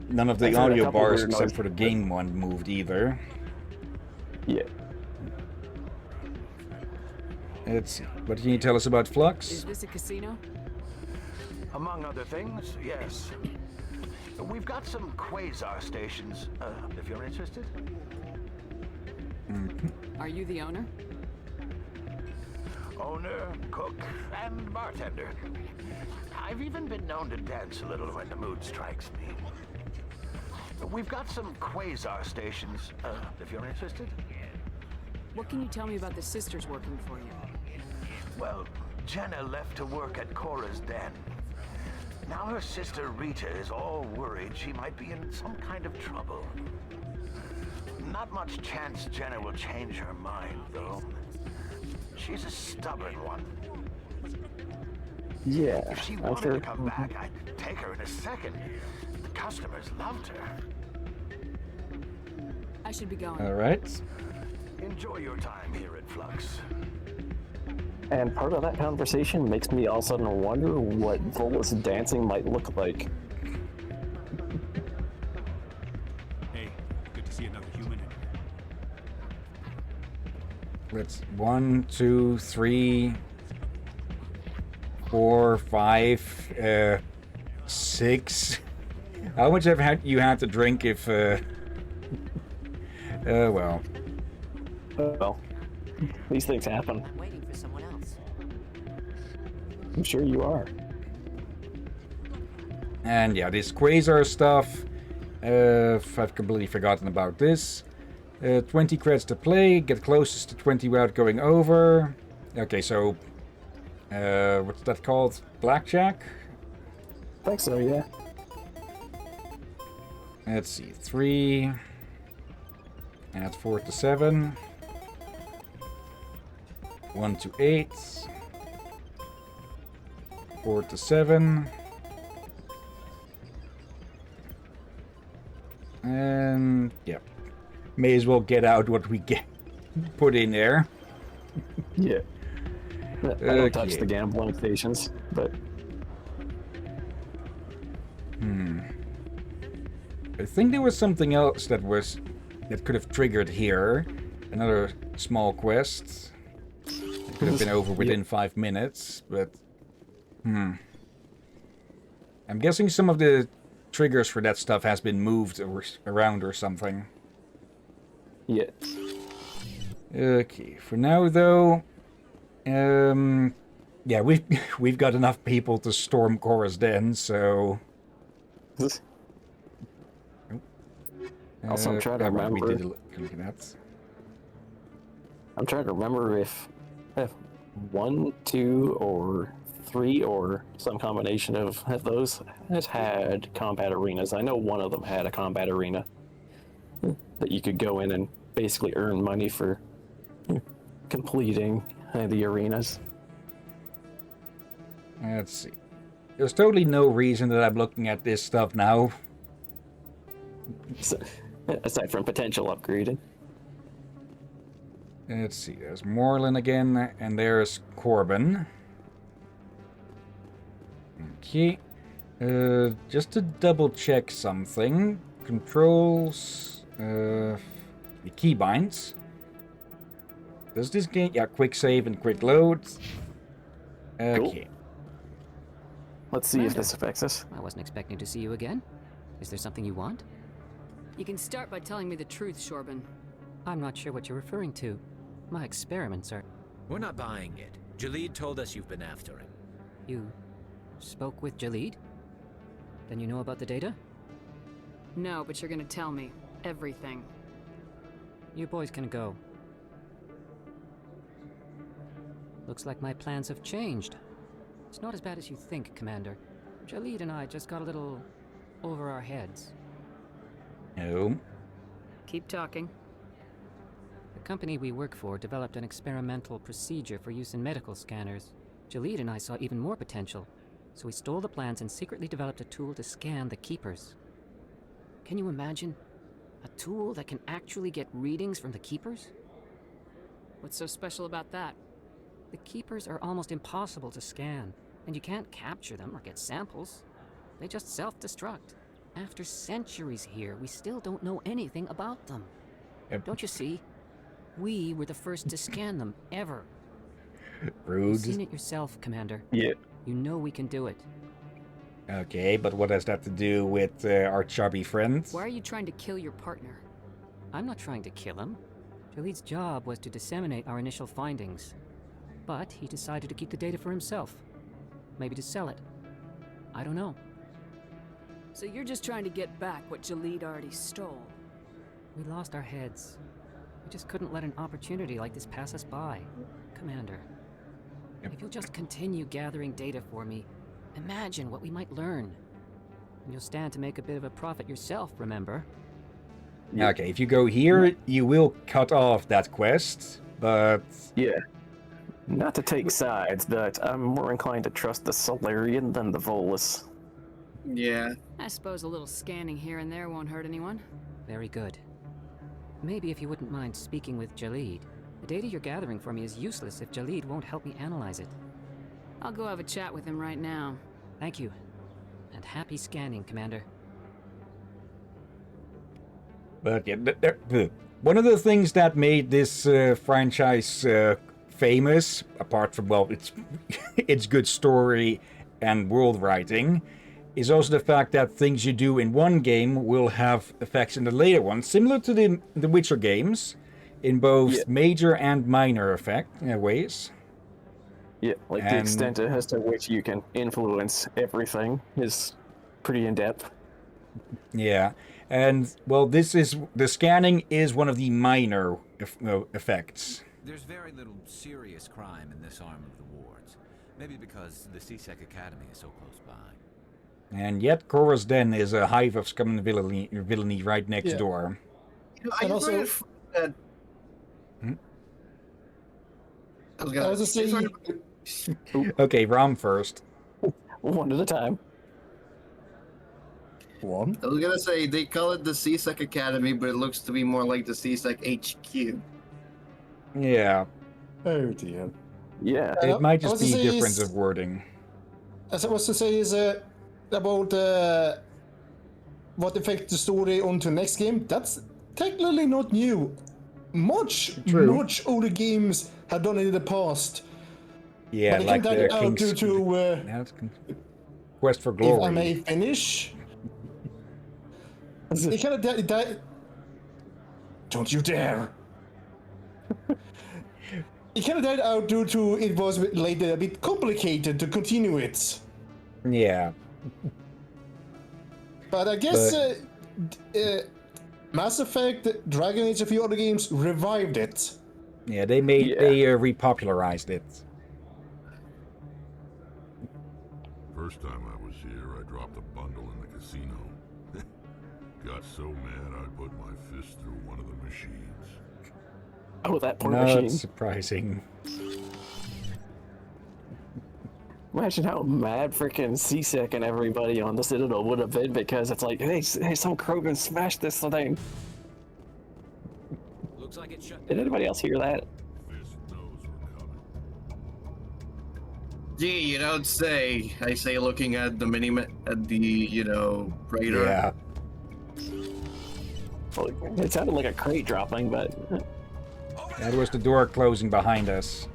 None of the audio bars except for the game one moved either.
Yeah.
Let's see. What can you tell us about Flux?
Is this a casino?
Among other things, yes. We've got some quasar stations, if you're interested.
Are you the owner?
Owner, cook, and bartender. I've even been known to dance a little when the mood strikes me. We've got some quasar stations, if you're interested.
What can you tell me about the sisters working for you?
Well, Jenna left to work at Cora's Den. Now her sister Rita is all worried she might be in some kind of trouble. Not much chance Jenna will change her mind, though. She's a stubborn one.
Yeah,
If she wanted to come back, I'd take her in a second. The customers loved her.
I should be going.
All right.
Enjoy your time here at Flux.
And part of that conversation makes me all of a sudden wonder what Volus dancing might look like.
Hey, good to see another human in here.
Let's 1, 2, 3, 4, 5, 6. How much have you had to drink if well.
Well, these things happen.
I'm waiting for someone else.
I'm sure you are.
And yeah, this quasar stuff. I've completely forgotten about this. 20 credits to play. Get closest to 20 without going over. Okay, so what's that called? Blackjack?
I think so, yeah.
Let's see, 3. And that's 4 to 7. 1 to 8. 4 to 7. And yeah, may as well get out what we get put in there.
Yeah. I don't touch the gambling stations, but
I think there was something else that could have triggered here. Another small quest. It could have been over within 5 minutes, but I'm guessing some of the triggers for that stuff has been moved around or something.
Yeah.
Okay, for now though, yeah, we've got enough people to storm Cora's Den, so.
Also, I'm trying to remember. I'm trying to remember if 1, 2, or 3, or some combination of those has had combat arenas. I know one of them had a combat arena that you could go in and basically earn money for completing the arenas.
Let's see. There's totally no reason that I'm looking at this stuff now.
So, aside from potential upgrading.
Let's see, there's Moreland again, and there's Corbin. Okay. Just to double check something. Controls, the keybinds. Does this game, yeah, quick save and quick load. Okay.
Cool. Let's see if this affects us.
I wasn't expecting to see you again. Is there something you want?
You can start by telling me the truth, Shorban.
I'm not sure what you're referring to. My experiments are...
We're not buying it. Jalid told us you've been after him.
You spoke with Jalid? Then you know about the data?
No, but you're gonna tell me everything.
You boys can go. Looks like my plans have changed. It's not as bad as you think, Commander. Jalid and I just got a little over our heads.
No.
Keep talking.
The company we work for developed an experimental procedure for use in medical scanners. Jalid and I saw even more potential, so we stole the plans and secretly developed a tool to scan the Keepers. Can you imagine? A tool that can actually get readings from the Keepers?
What's so special about that?
The Keepers are almost impossible to scan, and you can't capture them or get samples. They just self-destruct. After centuries here, we still don't know anything about them.
Yep.
Don't you see? We were the first to scan them, ever.
Rude.
You've seen it yourself, Commander.
Yeah.
You know we can do it.
Okay, but what has that to do with our chubby friend?
Why are you trying to kill your partner?
I'm not trying to kill him. Jalid's job was to disseminate our initial findings. But he decided to keep the data for himself. Maybe to sell it. I don't know.
So you're just trying to get back what Jalid already stole?
We lost our heads. We just couldn't let an opportunity like this pass us by. Commander, if you'll just continue gathering data for me, imagine what we might learn. And you'll stand to make a bit of a profit yourself, remember?
Yeah. Okay, if you go here, you will cut off that quest, but...
Yeah. Not to take sides, but I'm more inclined to trust the Solarian than the Volus.
Yeah.
I suppose a little scanning here and there won't hurt anyone.
Very good. Maybe if you wouldn't mind speaking with Jalid. The data you're gathering for me is useless if Jalid won't help me analyze it.
I'll go have a chat with him right now.
Thank you. And happy scanning, Commander.
But yeah, one of the things that made this franchise famous, apart from, well, its good story and world writing, is also the fact that things you do in one game will have effects in the later one, similar to the Witcher games, in both major and minor ways.
Yeah, like the extent as to which you can influence everything is pretty in-depth.
Yeah, and, well, the scanning is one of the minor effects.
There's very little serious crime in this arm of the wards. Maybe because the CSEC Academy is so close by.
And yet, Korra's Den is a hive of scum and villainy right next door.
You know, I also that.
I was just saying.
Okay, Ram first.
One at a time.
One.
I was gonna say they call it the CSEC Academy, but it looks to be more like the CSEC HQ.
Yeah.
Oh dear.
Yeah.
It might just be a difference of wording.
As I was to say is about what affects the story onto next game. That's technically not new. Much older games have done it in the past.
Yeah, like the King's Quest for Glory.
If I may finish. It kind of died. Don't you dare! It kind of died out due to it was later a bit complicated to continue it.
Yeah.
But I guess Mass Effect, Dragon Age, a few other games revived it.
Yeah, they repopularized it.
First time I was here, I dropped a bundle in the casino. Got so mad I put my fist through one of the machines.
Oh, that poor machine.
Not surprising.
Imagine how mad freaking CSEC and everybody on the Citadel would have been because it's like, hey, some Krogan smashed this thing.
Looks like it shut.
Did anybody else hear that?
Gee, you don't say. I say, looking at the radar.
Yeah.
Well, it sounded like a crate dropping, but
That was the door closing behind us.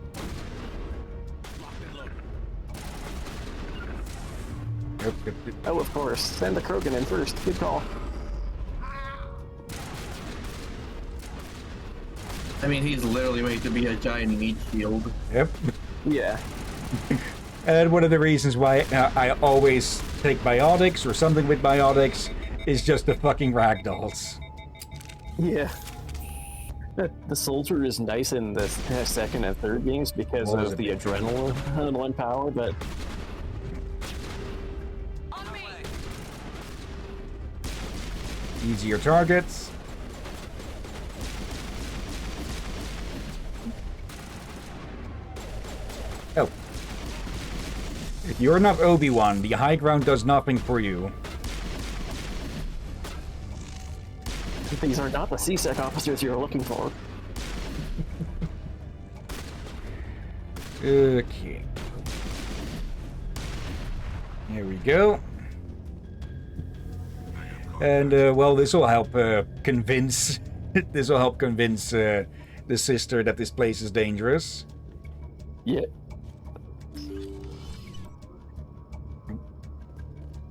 Oh, of course. Send the Krogan in first. Good call.
I mean, he's literally made to be a giant meat shield.
Yep.
Yeah.
And one of the reasons why I always take biotics or something with biotics is just the fucking ragdolls.
Yeah. The soldier is nice in the second and third games because of the adrenaline power, but...
Easier targets. Oh. If you're not Obi-Wan, the high ground does nothing for you.
These are not the C-Sec officers you're looking for.
Okay. Here we go. And, well, this will help convince... this will help convince the sister that this place is dangerous.
Yeah.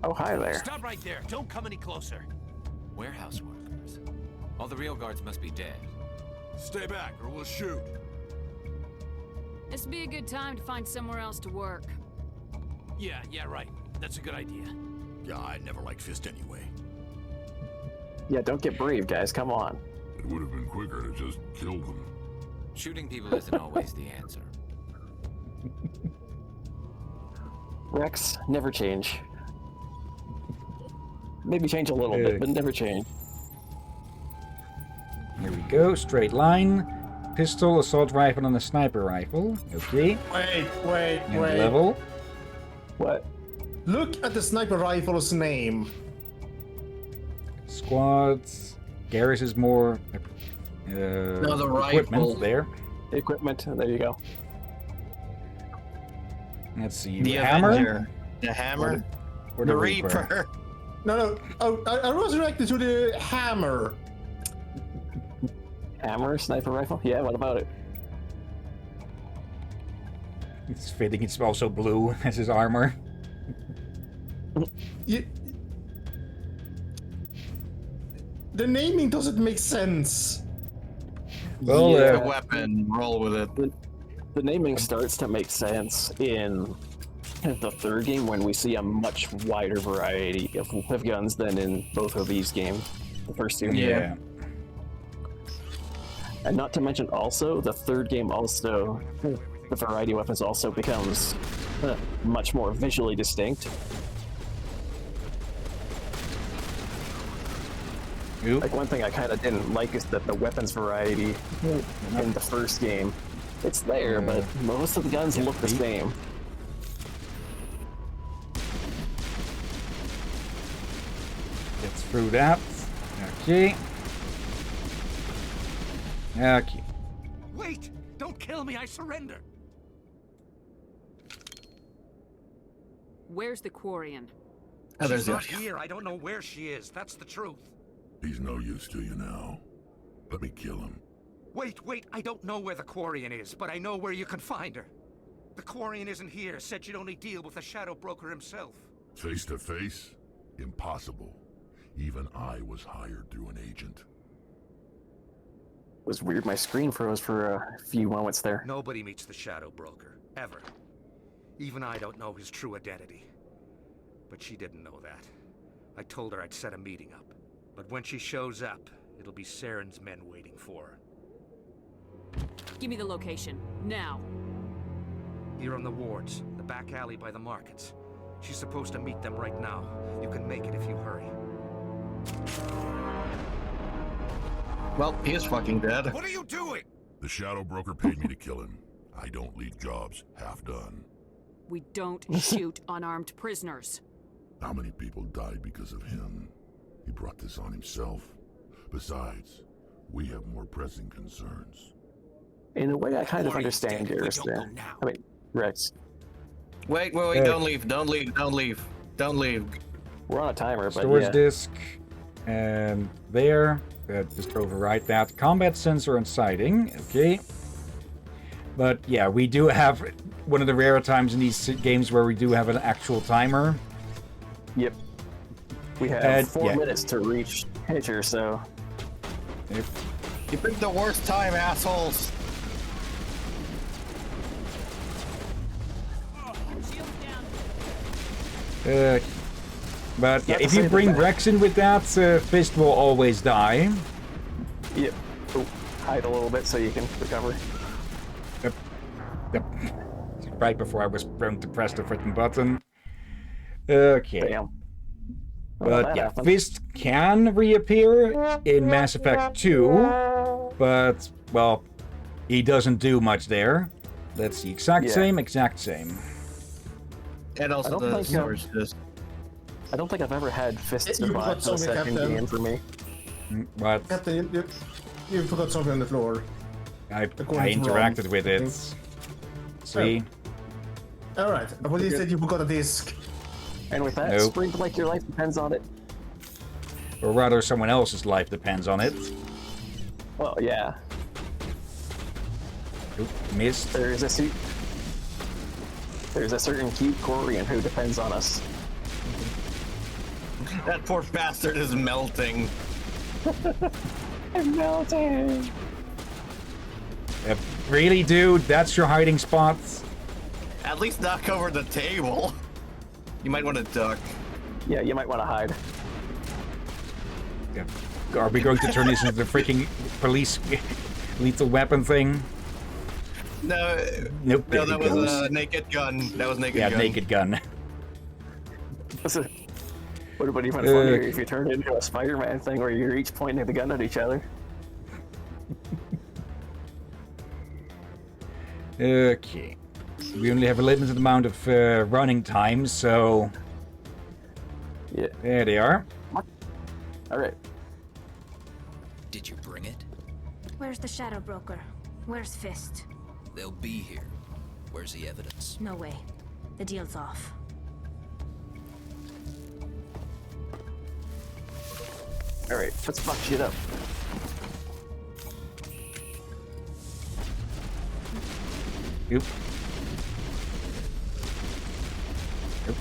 Oh, hi there.
Stop right there. Don't come any closer. Warehouse workers. All the real guards must be dead.
Stay back or we'll shoot.
This would be a good time to find somewhere else to work.
Yeah, right. That's a good idea.
Yeah, I never liked Fist anyway.
Yeah, don't get brave, guys. Come on.
It would have been quicker to just kill them.
Shooting people isn't always the answer.
Rex, never change. Maybe change a little bit, but never change.
Here we go, straight line. Pistol, assault rifle, and a sniper rifle. Okay.
Wait.
And level.
What?
Look at the sniper rifle's name.
Squads. Garrus is more
No, the
equipment
rifle.
there.
Equipment, there you go.
Let's see.
The
hammer?
Avenger. The hammer.
Or
the
the
Reaper.
No. Oh, I was directed to the hammer.
Hammer, sniper rifle? Yeah, what about it?
It's fitting, it's also blue as his armor.
The naming doesn't make sense.
Well,
yeah, weapon. Roll with it.
The naming starts to make sense in the third game when we see a much wider variety of guns than in both of these games. The first two.
Yeah.
And not to mention also, the third game also, the variety of weapons also becomes much more visually distinct. Like one thing I kind of didn't like is that the weapons variety in the first game, it's there, but most of the guns look the same.
Gets through that. Okay. Okay.
Wait! Don't kill me, I surrender!
Where's the Quarian?
She's not here, I don't know where she is, that's the truth.
He's no use to you now. Let me kill him.
Wait, I don't know where the Quarian is, but I know where you can find her. The Quarian isn't here, said you'd only deal with the Shadow Broker himself.
Face to face? Impossible. Even I was hired through an agent.
It was weird, my screen froze for a few moments there.
Nobody meets the Shadow Broker, ever. Even I don't know his true identity. But she didn't know that. I told her I'd set a meeting up. But when she shows up, it'll be Saren's men waiting for her.
Give me the location, now.
Here on the wards, the back alley by the markets. She's supposed to meet them right now. You can make it if you hurry.
Well, he is fucking dead.
What are you doing?
The Shadow Broker paid me to kill him. I don't leave jobs half done.
We don't shoot unarmed prisoners.
How many people died because of him? He brought this on himself. Besides, we have more pressing concerns.
In a way, I kind of understand Garrus there. I mean, Rex.
Wait, don't leave.
We're on a timer, but
Storage disk. And there. Just overwrite that. Combat sensor and sighting. Okay. But yeah, we do have one of the rare times in these games where we do have an actual timer.
Yep. We have 4 minutes to reach Hitcher, so...
Yep.
You picked the worst time, assholes!
But yeah, if you bring Rex in with that, Fist will always die.
Yep. Oh, hide a little bit so you can recover.
Yep. Yep. Right before I was going to press the freaking button. Okay.
Damn.
But yeah, Fist can reappear in Mass Effect 2, but, well, he doesn't do much there. That's the exact same.
And also the storage disk.
I don't think I've ever had Fist survive the second game for me.
What?
Captain, you forgot something on the floor.
I interacted with it. See?
Alright, I thought you said you forgot a disc.
And with that, sprint like your life depends on it.
Or rather, someone else's life depends on it.
Well, yeah.
Oop, missed.
There's a certain cute Korean who depends on us.
That poor bastard is melting.
I'm melting.
Really, dude? That's your hiding spot?
At least knock over the table. You might want to duck.
Yeah, you might want to hide.
Yeah. Are we going to turn this into the freaking police lethal weapon thing?
No.
Nope.
No, that was a naked gun. That was naked gun.
Yeah, naked gun.
Would have been even funnier if you turned it into a Spider-Man thing where you're each pointing the gun at each other.
Okay. We only have a limited amount of running time, so...
Yeah.
There they are.
Alright.
Did you bring it?
Where's the Shadow Broker? Where's Fist?
They'll be here. Where's the evidence?
No way. The deal's off.
Alright, let's fuck shit up.
Oop. Oop.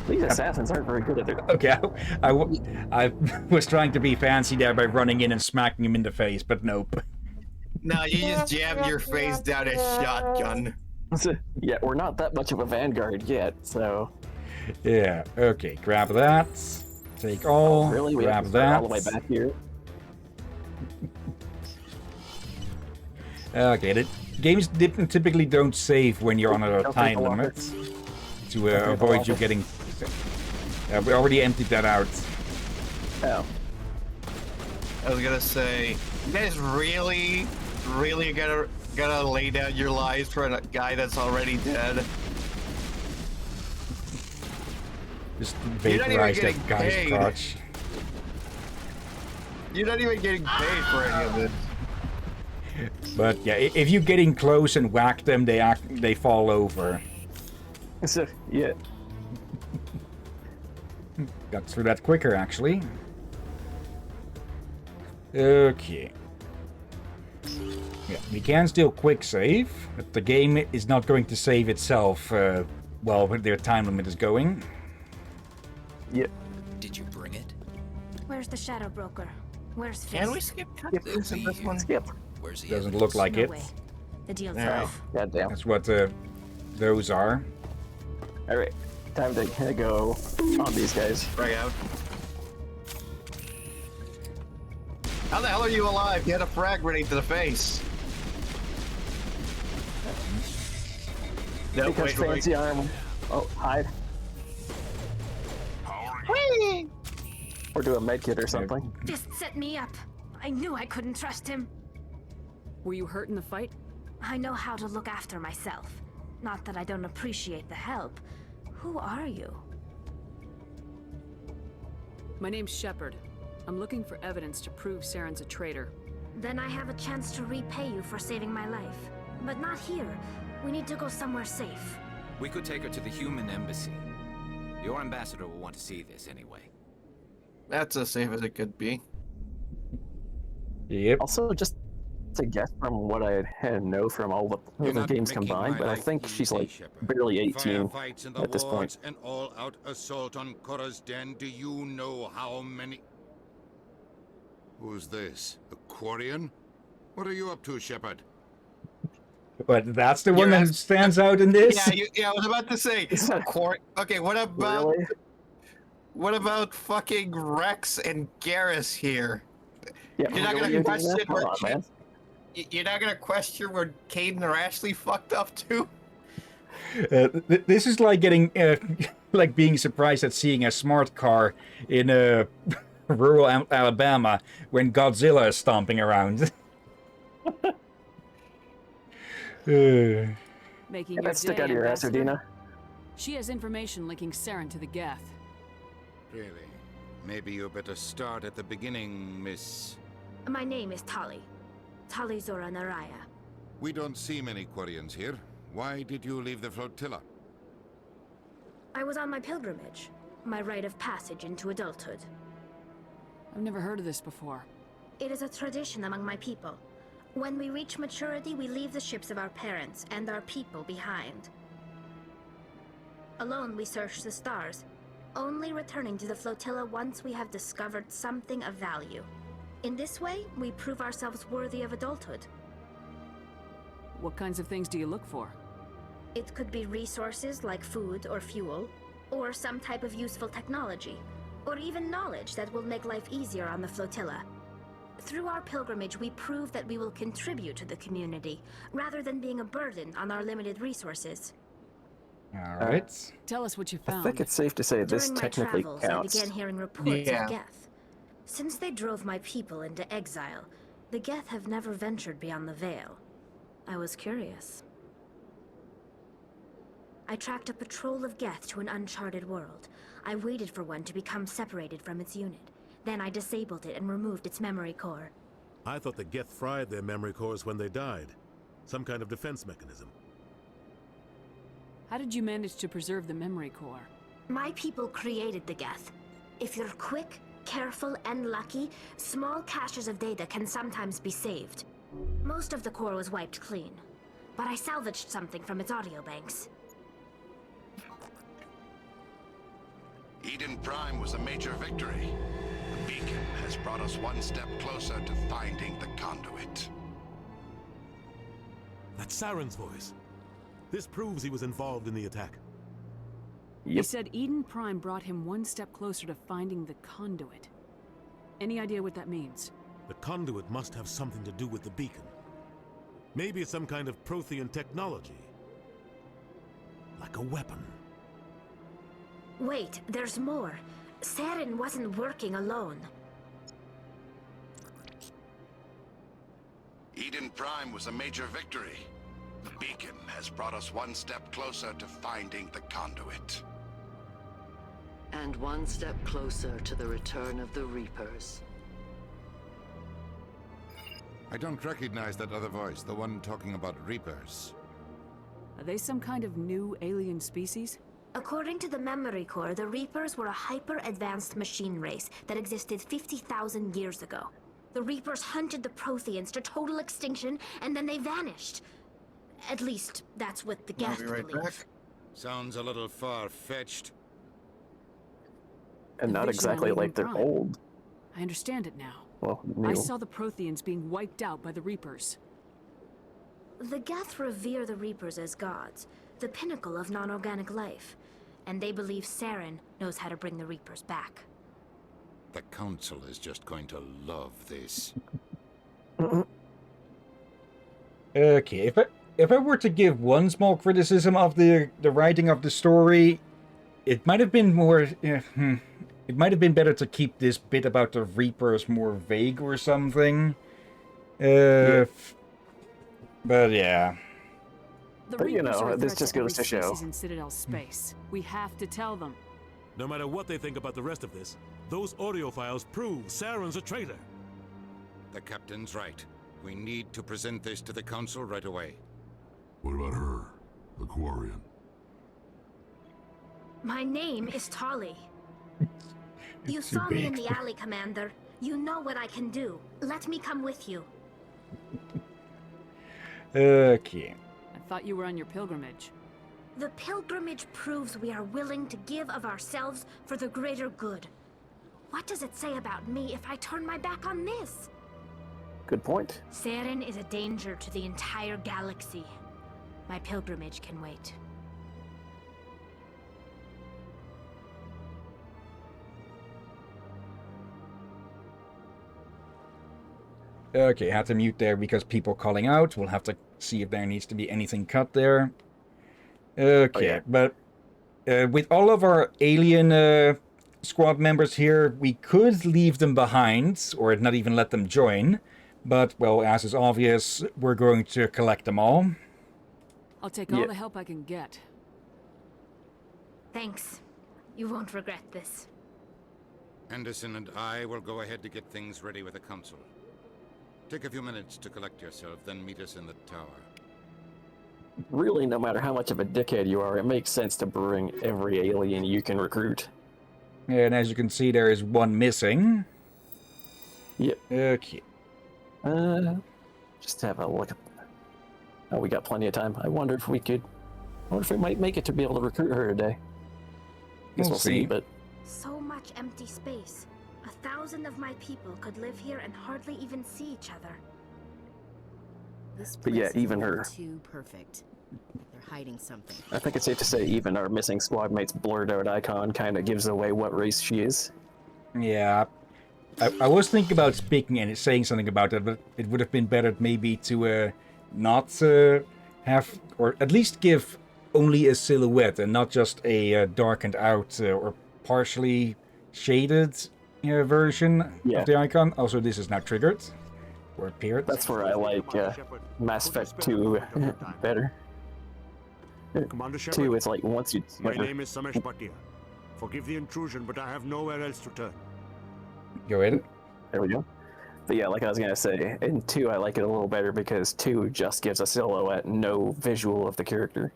These assassins aren't very good at their...
Okay, I was trying to be fancy there by running in and smacking him in the face, but nope.
No, you just jammed your face down a shotgun.
Yeah, we're not that much of a vanguard yet, so...
Yeah, okay, grab that. Take all,
really? We
grab
have to
that.
all the way back here?
Okay, the games typically don't save when you're on a time limit. To avoid you getting... we already emptied that out.
Oh.
I was gonna say, you guys really gonna lay down your lives for a guy that's already dead?
Just vaporize that guy's crotch.
You're not even getting paid for any of it.
But yeah, if you're getting close and whack them, they fall over.
So, yeah.
Got through that quicker, actually. Okay. Yeah, we can still quick save, but the game is not going to save itself while their time limit is going.
Yeah.
Did you bring it?
Where's the Shadow Broker? Where's Fist?
Can we skip cutscenes in this one?
Skip.
Where's the
Doesn't look like
No
it.
way. The deal's
All right.
off.
Goddamn.
That's what those are.
Alright, time to go on these guys.
Right out. How the hell are you alive? You had a frag grenade to the face. No,
Because fancy armor. Oh, hide.
Whee!
Or do a medkit or something.
Fist set me up. I knew I couldn't trust him.
Were you hurt in the fight?
I know how to look after myself. Not that I don't appreciate the help. Who are you?
My name's Shepard. I'm looking for evidence to prove Saren's a traitor.
Then I have a chance to repay you for saving my life. But not here. We need to go somewhere safe.
We could take her to the human embassy. Your ambassador will want to see this anyway.
That's as safe as it could be.
Yep.
Also, just It's a guess from what I know from all the other games combined, but I think she's like barely 18
Firefights in the
at this point.
wards, an all-out assault on Korra's den. Do you know how many? Who's this? A Quarian? What are you up to, Shepard?
But that's the one that stands out in this?
Yeah, I was about to say. Okay, what about...
Really?
What about fucking Rex and Garrus here?
Yeah,
You're not
really,
gonna question
Come on, man.
You're not gonna question where Caden or Ashley fucked up to?
This is like getting, like being surprised at seeing a smart car in rural Alabama when Godzilla is stomping around.
Making
Get
your
that stick
day,
out of your ass,
Ambassador.
Udina.
She has information linking Saren to the Geth.
Really? Maybe you better start at the beginning, Miss...
My name is Tali. Tali Zora Naraya.
We don't see many Quarians here. Why did you leave the flotilla?
I was on my pilgrimage. My rite of passage into adulthood.
I've never heard of this before.
It is a tradition among my people. When we reach maturity, we leave the ships of our parents and our people behind. Alone, we search the stars, only returning to the flotilla once we have discovered something of value. In this way, we prove ourselves worthy of adulthood.
What kinds of things do you look for?
It could be resources like food or fuel, or some type of useful technology, or even knowledge that will make life easier on the flotilla. Through our pilgrimage, we prove that we will contribute to the community, rather than being a burden on our limited resources.
All right.
Tell us what you found.
I think it's safe to say this
During my
technically
travels,
counts.
I began hearing reports of Geth. Since they drove my people into exile, the Geth have never ventured beyond the Veil. I was curious. I tracked a patrol of Geth to an uncharted world. I waited for one to become separated from its unit. Then I disabled it and removed its memory core.
I thought the Geth fried their memory cores when they died. Some kind of defense mechanism.
How did you manage to preserve the memory core?
My people created the Geth. If you're quick, careful, and lucky, small caches of data can sometimes be saved. Most of the core was wiped clean, but I salvaged something from its audio banks.
Eden Prime was a major victory. The beacon has brought us one step closer to finding the conduit.
That's Saren's voice. This proves he was involved in the attack.
He said Eden Prime brought him one step closer to finding the conduit. Any idea what that means?
The conduit must have something to do with the beacon. Maybe it's some kind of Prothean technology. Like a weapon.
Wait, there's more. Saren wasn't working alone.
Eden Prime was a major victory. The beacon has brought us one step closer to finding the conduit.
And one step closer to the return of the Reapers.
I don't recognize that other voice, the one talking about Reapers.
Are they some kind of new alien species?
According to the memory core, the Reapers were a hyper-advanced machine race that existed 50,000 years ago. The Reapers hunted the Protheans to total extinction, and then they vanished. At least, that's what the Geth believe.
Sounds a little far-fetched.
And not exactly like they're old.
I understand it now.
Well,
I saw the Protheans being wiped out by the Reapers.
The Geth revere the Reapers as gods, the pinnacle of non-organic life. And they believe Saren knows how to bring the Reapers back.
The Council is just going to love this.
Okay, if I were to give one small criticism of the writing of the story, it might have been more... it might have been better to keep this bit about the Reapers more vague or something. But yeah.
The
But, you
Reapers
know,
are a
this
threat
just
to every
goes to show.
species in Citadel space. We have to tell them.
No matter what they think about the rest of this, those audio files prove Saren's a traitor.
The captain's right. We need to present this to the Council right away.
What about her, the Quarian?
My name is Tali. You saw me in the alley, Commander. You know what I can do. Let me come with you.
Okay.
I thought you were on your pilgrimage.
The pilgrimage proves we are willing to give of ourselves for the greater good. What does it say about me if I turn my back on this?
Good point.
Saren is a danger to the entire galaxy. My pilgrimage can wait.
Okay, had to mute there because people calling out. We'll have to see if there needs to be anything cut there. Okay, but with all of our alien squad members here, we could leave them behind, or not even let them join. But, well, as is obvious, we're going to collect them all.
I'll take all the help I can get.
Thanks. You won't regret this.
Anderson and I will go ahead to get things ready with the Council. Take a few minutes to collect yourself, then meet us in the tower.
Really, no matter how much of a dickhead you are, it makes sense to bring every alien you can recruit.
And as you can see, there is one missing.
Yep.
Okay.
Just have a look at that. Oh, we got plenty of time. I wonder if we might make it to be able to recruit her today. Guess we'll see, but...
So much empty space. 1,000 of my people could live here and hardly even see each other.
This
But yeah,
place is
even her.
too perfect. They're hiding something.
I think it's safe to say even our missing squad mate's blurred out icon kind of gives away what race she is.
Yeah. I was thinking about speaking and saying something about that, but it would have been better maybe to not have, or at least give only a silhouette and not just a darkened out or partially shaded version of the icon. Also, this is now triggered or appeared.
That's where I like Mass Effect 2 better.
Commander
2,
Shepard,
it's like once you...
my name is Samesh Bhatia. Forgive the intrusion, but I have nowhere else to turn.
Go ahead.
There we go. But yeah, like I was gonna say, in 2 I like it a little better because 2 just gives a silhouette, no visual of the character.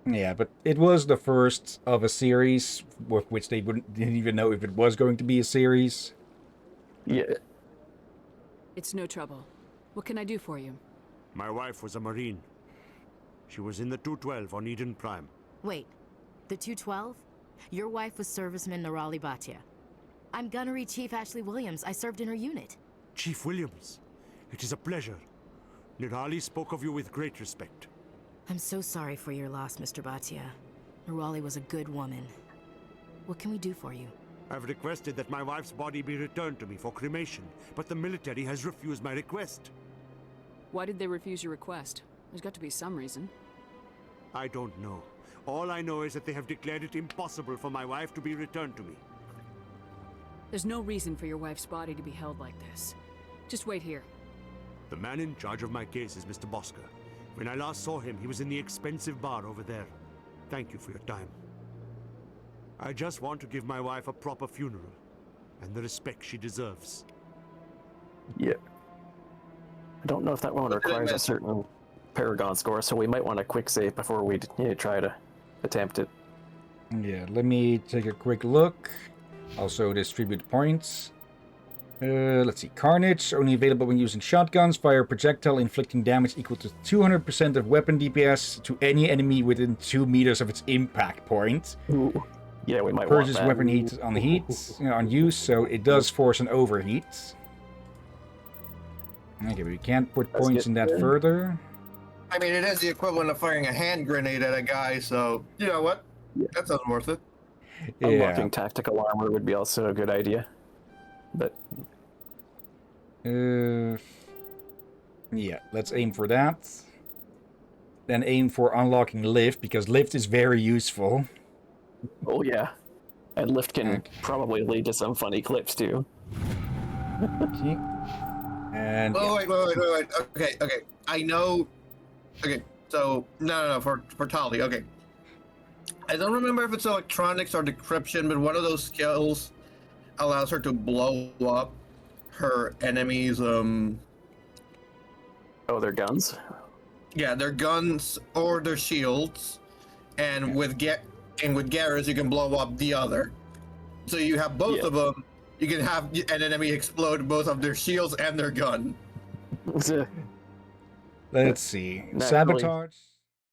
Yeah, but it was the first of a series, with which they didn't even know if it was going to be a series.
Yeah.
It's no trouble. What can I do for you?
My wife was a Marine. She was in the 212 on Eden Prime.
Wait, the 212? Your wife was serviceman Nirali Bhatia. I'm Gunnery Chief Ashley Williams. I served in her unit.
Chief Williams, it is a pleasure. Nirali spoke of you with great respect.
I'm so sorry for your loss, Mr. Bhatia. Nirali was a good woman. What can we do for you?
I've requested that my wife's body be returned to me for cremation, but the military has refused my request.
Why did they refuse your request? There's got to be some reason.
I don't know. All I know is that they have declared it impossible for my wife to be returned to me.
There's no reason for your wife's body to be held like this. Just wait here.
The man in charge of my case is Mr. Bosker. When I last saw him, he was in the expensive bar over there. Thank you for your time. I just want to give my wife a proper funeral, and the respect she deserves.
Yeah. I don't know if that one requires a certain Paragon score, so we might want a quick save before we try to attempt it.
Yeah, let me take a quick look. Also distribute points. Let's see. Carnage, only available when using shotguns. Fire a projectile inflicting damage equal to 200% of weapon DPS to any enemy within 2 meters of its impact point.
Ooh. Yeah, we might
Purges
want that.
weapon heat on the heat, on use, so it does force an overheat. Okay, but we can't put points in that further.
I mean, it is the equivalent of firing a hand grenade at a guy, so you know what? That sounds worth it.
Unlocking tactical armor would be also a good idea. But
yeah, let's aim for that. Then aim for unlocking lift, because lift is very useful.
Oh yeah, and lift can probably lead to some funny clips too.
Okay. And
wait. Okay. I know. Okay, so no, for Tali. Okay. I don't remember if it's electronics or decryption, but one of those skills allows her to blow up her enemies.
Oh, their guns.
Yeah, their guns or their shields, and with Garrus you can blow up the other. So you have both of them. You can have an enemy explode both of their shields and their gun.
Let's see.
Naturally.
Sabotage.